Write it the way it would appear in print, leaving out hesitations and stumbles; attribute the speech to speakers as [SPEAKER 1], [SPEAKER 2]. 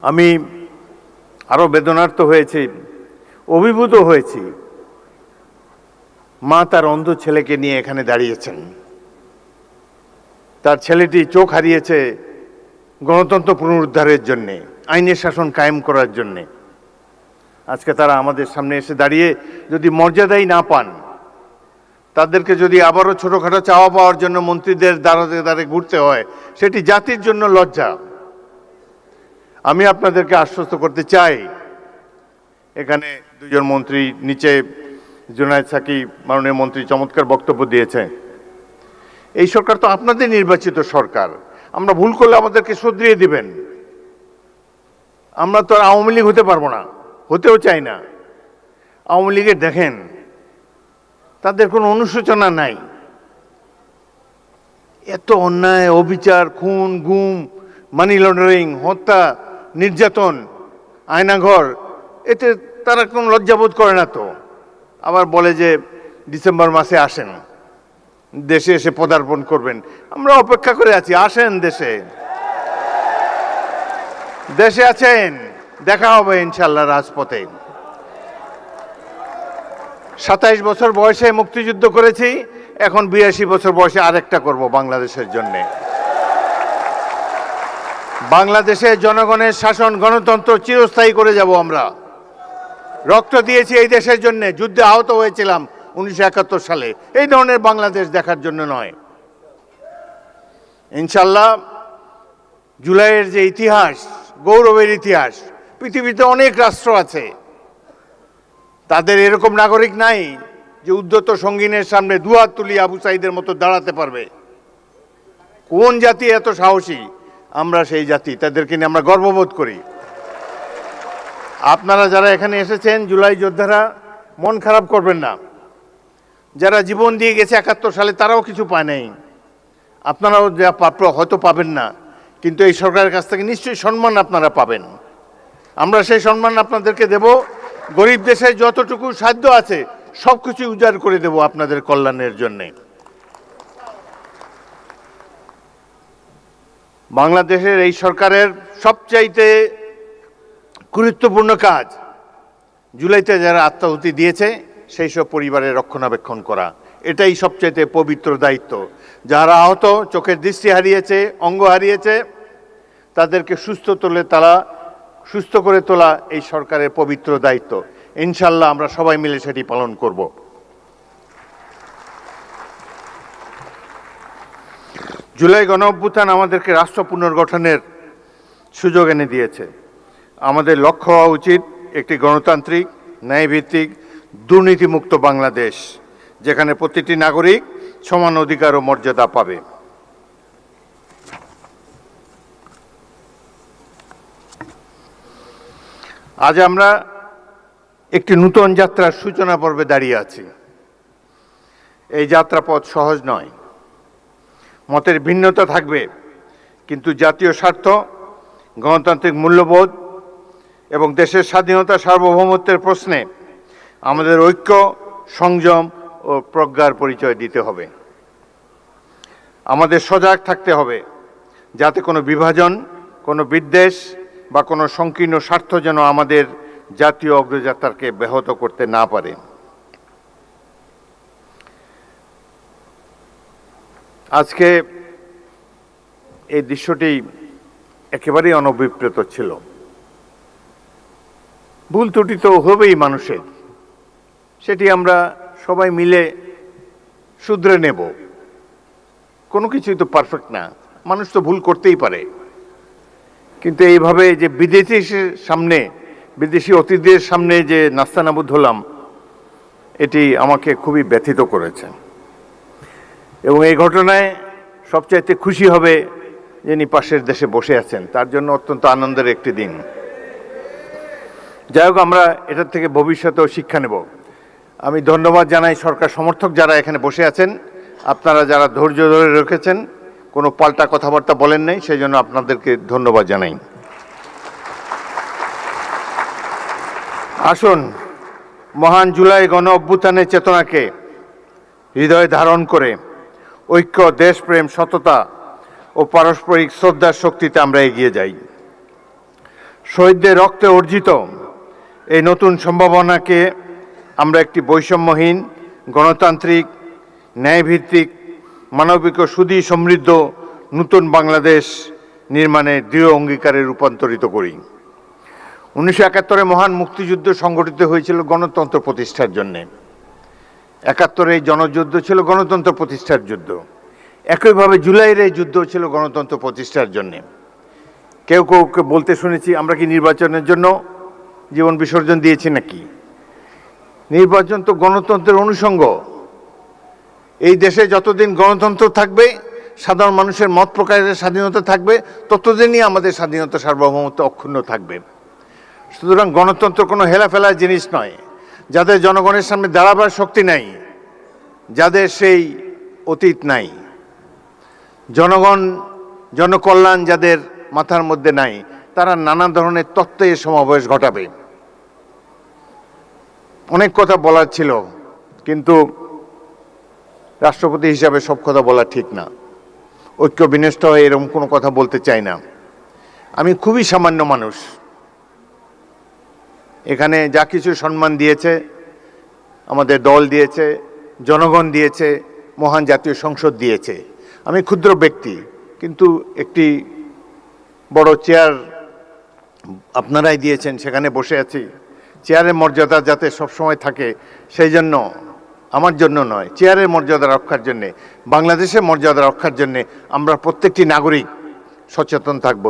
[SPEAKER 1] আমি আরো বেদনার্ত হয়েছি, অভিভূত হয়েছি। মা তার অন্ধ ছেলেকে নিয়ে এখানে দাঁড়িয়েছেন। তার ছেলেটি চোখ হারিয়েছে গণতন্ত্র পুনরুদ্ধারের জন্যে, আইনের শাসন কায়েম করার জন্যে। আজকে তারা আমাদের সামনে এসে দাঁড়িয়ে যদি মর্যাদাই না পান, তাদেরকে যদি আবারও ছোটখাটো চাওয়া পাওয়ার জন্য মন্ত্রীদের দ্বারে দ্বারে ঘুরতে হয়, সেটি জাতির জন্য লজ্জা। আমি আপনাদেরকে আশ্বস্ত করতে চাই, এখানে দুজন মন্ত্রী, নিচে জুনায়েদ সাকিব মাননীয় মন্ত্রী চমৎকার বক্তব্য দিয়েছে। এই সরকার তো আপনাদের নির্বাচিত সরকার, আমরা ভুল করলে আমাদেরকে শুধরিয়ে দিবেন। আমরা তো আর আওয়ামী লীগ হতে পারবো না, হতেও চাই না। আওয়ামী লীগের দেখেন, তাদের কোনো অনুশোচনা নাই। এত অন্যায়, অবিচার, খুন, গুম, মানি লন্ডারিং, হত্যা, নির্যাতন, আয়নাঘর, এতে তারা কোনো লজ্জাবোধ করে না তো। আবার বলে যে ডিসেম্বর মাসে আসেন, দেশে এসে পদার্পণ করবেন। আমরা অপেক্ষা করে আছি, আসেন দেশে। দেশে আছেন, দেখা হবে ইনশাল্লাহ রাজপথে। 27 বছর বয়সে মুক্তিযুদ্ধ করেছি, এখন 82 বছর বয়সে আরেকটা করব বাংলাদেশের জন্য। বাংলাদেশের জনগণের শাসন, গণতন্ত্র চিরস্থায়ী করে যাব আমরা। রক্ত দিয়েছি এই দেশের জন্য, যুদ্ধে আহত হয়েছিলাম 1971 সালে। এই ধরনের বাংলাদেশ দেখার জন্য নয়। ইনশাল্লাহ জুলাইয়ের যে ইতিহাস, গৌরবের ইতিহাস, পৃথিবীতে অনেক রাষ্ট্র আছে, তাদের এরকম নাগরিক নাই যে উদ্ধত সঙ্গীনের সামনে দুহাত তুলি আবু সাইদের মতো দাঁড়াতে পারবে। কোন জাতি এত সাহসী? আমরা সেই জাতি, তাদেরকে নিয়ে আমরা গর্ববোধ করি। আপনারা যারা এখানে এসেছেন, জুলাই যোদ্ধারা, মন খারাপ করবেন না। যারা জীবন দিয়ে গেছে 71 সালে, তারাও কিছু পায় নাই। আপনারাও যা প্রাপ্য হয়তো পাবেন না, কিন্তু এই সরকারের কাছ থেকে নিশ্চয়ই সম্মান আপনারা পাবেন। আমরা সেই সম্মান আপনাদেরকে দেব। গরিব দেশে যতটুকু সাধ্য আছে সবকিছু উজাড় করে দেব আপনাদের কল্যাণের জন্যে। বাংলাদেশের এই সরকারের সবচাইতে গুরুত্বপূর্ণ কাজ, জুলাইতে যারা আত্মাহুতি দিয়েছে সেই সব পরিবারের রক্ষণাবেক্ষণ করা। এটাই সবচাইতে পবিত্র দায়িত্ব। যারা আহত, চোখের দৃষ্টি হারিয়েছে, অঙ্গ হারিয়েছে, তাদেরকে সুস্থ করে তোলা এই সরকারের পবিত্র দায়িত্ব। ইনশাল্লাহ আমরা সবাই মিলে সেটি পালন করব। জুলাই গণঅভ্যুত্থান আমাদেরকে রাষ্ট্র পুনর্গঠনের সুযোগ এনে দিয়েছে। আমাদের লক্ষ্য হওয়া উচিত একটি গণতান্ত্রিক, ন্যায়ভিত্তিক, দুর্নীতিমুক্ত বাংলাদেশ, যেখানে প্রতিটি নাগরিক সমান অধিকার ও মর্যাদা পাবে। আজ আমরা একটি নূতন যাত্রার সূচনা পর্বে দাঁড়িয়ে আছি। এই যাত্রাপথ সহজ নয়, মতের ভিন্নতা থাকবে, কিন্তু জাতীয় স্বার্থ, গণতান্ত্রিক মূল্যবোধ এবং দেশের স্বাধীনতা, সার্বভৌমত্বের প্রশ্নে আমাদের ঐক্য, সংযম ও প্রজ্ঞার পরিচয় দিতে হবে। আমাদের সজাগ থাকতে হবে, যাতে কোনো বিভাজন, কোনো বিদ্বেষ বা কোনো সংকীর্ণ স্বার্থ যেন আমাদের জাতীয় অগ্রযাত্রাকে ব্যাহত করতে না পারে। আজকে এই দৃশ্যটি একেবারেই অনভিপ্রেত ছিল। ভুল ত্রুটি তো হবেই মানুষের, সেটি আমরা সবাই মিলে শুধরে নেব। কোনো কিছুই তো পারফেক্ট না, মানুষ তো ভুল করতেই পারে। কিন্তু এইভাবে যে বিদেশি অতিথিদের সামনে যে নাস্তানাবুদ হলাম, এটি আমাকে খুবই ব্যথিত করেছে। এবং এই ঘটনায় সবচাইতে খুশি হবে যিনি পাশের দেশে বসে আছেন, তার জন্য অত্যন্ত আনন্দের একটি দিন। যাই হোক, আমরা এটার থেকে ভবিষ্যতেও শিক্ষা নেব। আমি ধন্যবাদ জানাই সরকার সমর্থক যারা এখানে বসে আছেন। আপনারা যারা ধৈর্য ধরে রেখেছেন, কোনো পাল্টা কথাবার্তা বলেন নাই, সেই জন্য আপনাদেরকে ধন্যবাদ জানাই। আসুন, মহান জুলাই গণ অভ্যুত্থানের চেতনাকে হৃদয়ে ধারণ করে ঐক্য, দেশপ্রেম, সততা ও পারস্পরিক শ্রদ্ধার শক্তিতে আমরা এগিয়ে যাই। শহীদদের রক্তে অর্জিত এই নতুন সম্ভাবনাকে আমরা একটি বৈষম্যহীন, গণতান্ত্রিক, ন্যায়ভিত্তিক, মানবিক ও সুধী সমৃদ্ধ নতুন বাংলাদেশ নির্মাণে দৃঢ় অঙ্গীকারে রূপান্তরিত করি। 1971 মহান মুক্তিযুদ্ধ সংগঠিত হয়েছিল গণতন্ত্র প্রতিষ্ঠার জন্যে। 71 এই জনযুদ্ধ ছিল গণতন্ত্র প্রতিষ্ঠার যুদ্ধ। একইভাবে জুলাইয়ের এই যুদ্ধ ছিল গণতন্ত্র প্রতিষ্ঠার জন্যে। কেউ কেউ বলতে শুনেছি, আমরা কি নির্বাচনের জন্য জীবন বিসর্জন দিয়েছি নাকি? নির্বাচন তো গণতন্ত্রের অনুষঙ্গ। এই দেশে যতদিন গণতন্ত্র থাকবে, সাধারণ মানুষের মত প্রকাশের স্বাধীনতা থাকবে, ততদিনই আমাদের স্বাধীনতা সার্বভৌমত্ব অক্ষুণ্ণ থাকবে। সুতরাং গণতন্ত্র কোনো হেলাফেলার জিনিস নয়। যাদের জনগণের সামনে দাঁড়াবার শক্তি নাই, যাদের সেই অতীত নাই, জনগণ জনকল্যাণ যাদের মাথার মধ্যে নাই, তারা নানা ধরনের তত্ত্বে সমাবেশ ঘটাবে। অনেক কথা বলার ছিল, কিন্তু রাষ্ট্রপতি হিসাবে সব কথা বলা ঠিক না। ঐক্য বিনষ্ট হয়ে এরকম কোনো কথা বলতে চাই না। আমি খুবই সামান্য মানুষ। এখানে যা কিছু সম্মান দিয়েছে, আমাদের দল দিয়েছে, জনগণ দিয়েছে, মহান জাতীয় সংসদ দিয়েছে। আমি ক্ষুদ্র ব্যক্তি, কিন্তু একটি বড় চেয়ার আপনারাই দিয়েছেন, সেখানে বসে আছি। চেয়ারের মর্যাদা যাতে সবসময় থাকে, সেই জন্য, আমার জন্য নয়, চেয়ারের মর্যাদা রক্ষার জন্যে, বাংলাদেশের মর্যাদা রক্ষার জন্যে আমরা প্রত্যেকটি নাগরিক সচেতন থাকব।